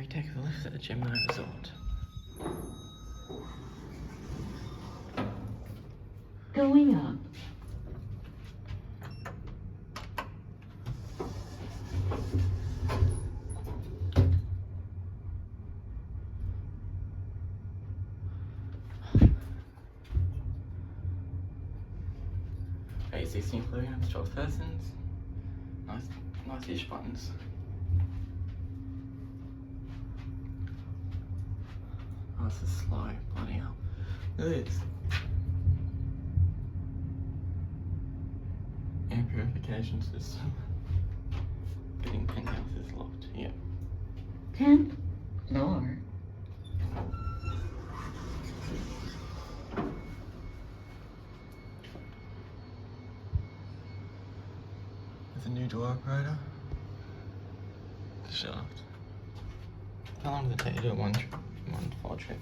retake of the lift at the Gemini resort. Going up. Eight 16 kilograms, 12 persons. Nice-ish buttons. Oh, this is slow. Bloody hell. Look at this. Air purification system. Getting penthouse is locked. Yep. 10th floor. There's a new door operator. The shaft. How long does it take to do one full trip?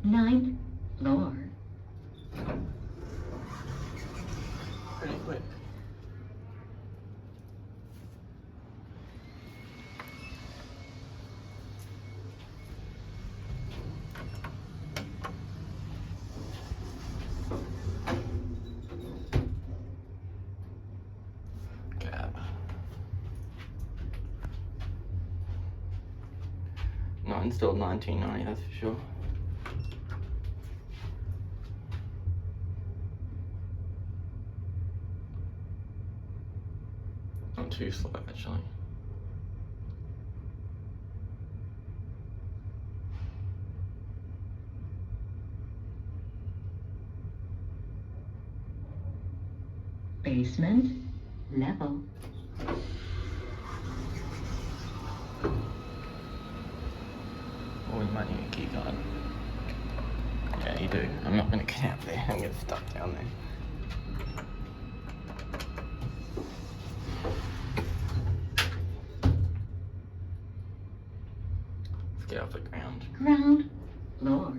Ninth floor. Pretty quick. Cab. Not installed 1990, that's for sure. Not too slow actually. Basement level. Oh, we might need a key card. Yeah, you do. I'm not gonna get out there. I'm gonna get stuck down there. Let's get off the ground. Ground floor.